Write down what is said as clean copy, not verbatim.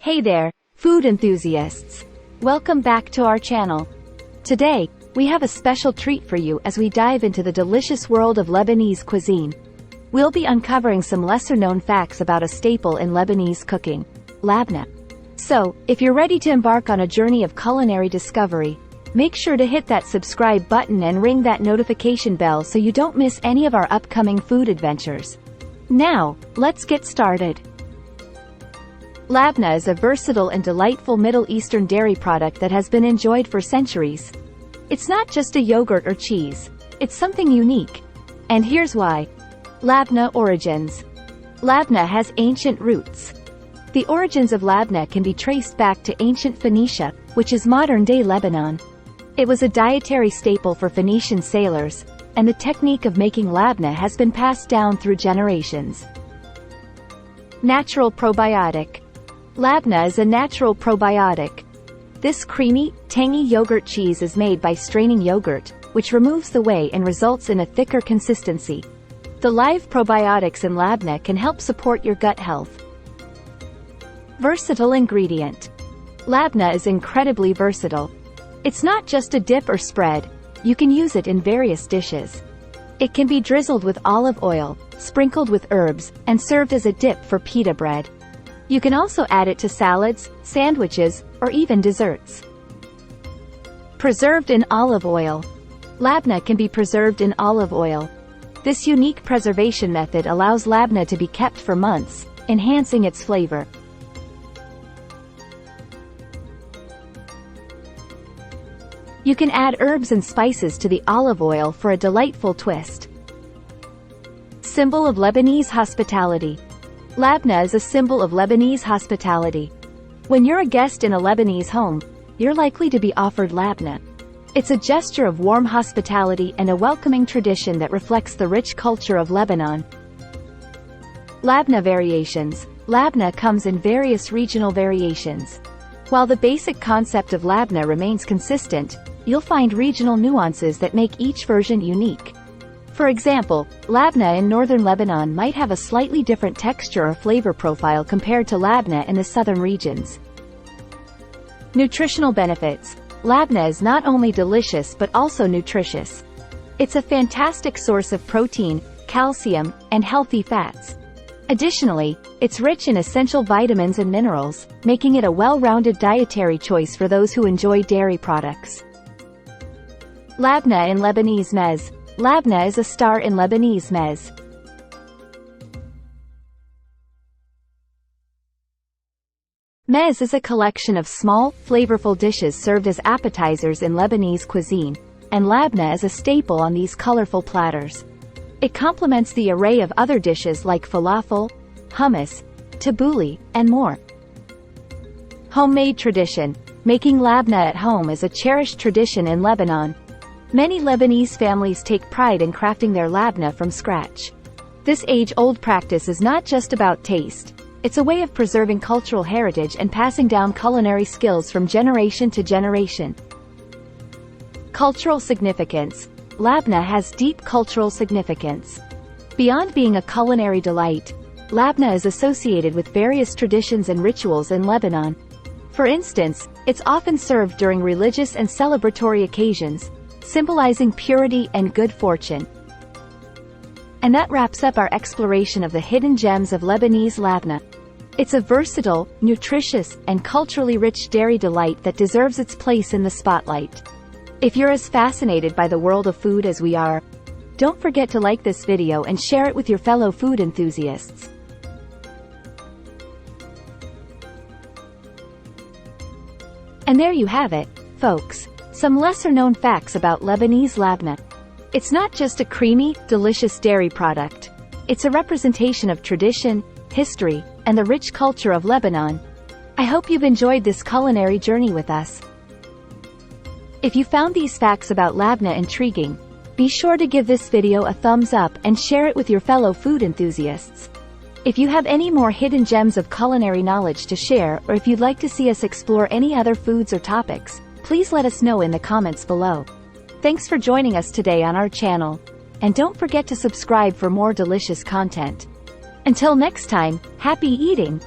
Hey there, food enthusiasts! Welcome back to our channel. Today, we have a special treat for you as we dive into the delicious world of Lebanese cuisine. We'll be uncovering some lesser-known facts about a staple in Lebanese cooking, labneh. So, if you're ready to embark on a journey of culinary discovery, make sure to hit that subscribe button and ring that notification bell so you don't miss any of our upcoming food adventures. Now, let's get started. Labneh is a versatile and delightful Middle Eastern dairy product that has been enjoyed for centuries. It's not just a yogurt or cheese, it's something unique. And here's why. Labneh origins. Labneh has ancient roots. The origins of labneh can be traced back to ancient Phoenicia, which is modern-day Lebanon. It was a dietary staple for Phoenician sailors, and the technique of making labneh has been passed down through generations. Natural probiotic. Labneh is a natural probiotic. This creamy, tangy yogurt cheese is made by straining yogurt, which removes the whey and results in a thicker consistency. The live probiotics in labneh can help support your gut health. Versatile ingredient. Labneh is incredibly versatile. It's not just a dip or spread, you can use it in various dishes. It can be drizzled with olive oil, sprinkled with herbs, and served as a dip for pita bread. You can also add it to salads, sandwiches, or even desserts. Preserved in olive oil. Labneh can be preserved in olive oil. This unique preservation method allows labneh to be kept for months, enhancing its flavor. You can add herbs and spices to the olive oil for a delightful twist. Symbol of Lebanese hospitality. Labneh is a symbol of Lebanese hospitality. When you're a guest in a Lebanese home, you're likely to be offered labneh. It's a gesture of warm hospitality and a welcoming tradition that reflects the rich culture of Lebanon. Labneh variations. Labneh comes in various regional variations. While the basic concept of labneh remains consistent, you'll find regional nuances that make each version unique. For example, labneh in northern Lebanon might have a slightly different texture or flavor profile compared to labneh in the southern regions. Nutritional benefits. Labneh is not only delicious but also nutritious. It's a fantastic source of protein, calcium, and healthy fats. Additionally, it's rich in essential vitamins and minerals, making it a well-rounded dietary choice for those who enjoy dairy products. Labneh in Lebanese Mezze. Labneh is a star in Lebanese Mezze. Mezze is a collection of small, flavorful dishes served as appetizers in Lebanese cuisine, and labneh is a staple on these colorful platters. It complements the array of other dishes like falafel, hummus, tabbouleh, and more. Homemade tradition. Making labneh at home is a cherished tradition in Lebanon. Many Lebanese families take pride in crafting their labneh from scratch. This age-old practice is not just about taste, it's a way of preserving cultural heritage and passing down culinary skills from generation to generation. Cultural significance. Labneh has deep cultural significance. Beyond being a culinary delight, labneh is associated with various traditions and rituals in Lebanon. For instance, it's often served during religious and celebratory occasions, symbolizing purity and good fortune. And that wraps up our exploration of the hidden gems of Lebanese labneh. It's a versatile, nutritious, and culturally rich dairy delight that deserves its place in the spotlight. If you're as fascinated by the world of food as we are, don't forget to like this video and share it with your fellow food enthusiasts. And there you have it, folks. Some lesser-known facts about Lebanese labneh. It's not just a creamy, delicious dairy product. It's a representation of tradition, history, and the rich culture of Lebanon. I hope you've enjoyed this culinary journey with us. If you found these facts about labneh intriguing, be sure to give this video a thumbs up and share it with your fellow food enthusiasts. If you have any more hidden gems of culinary knowledge to share, or if you'd like to see us explore any other foods or topics, please let us know in the comments below. Thanks for joining us today on our channel. And don't forget to subscribe for more delicious content. Until next time, happy eating!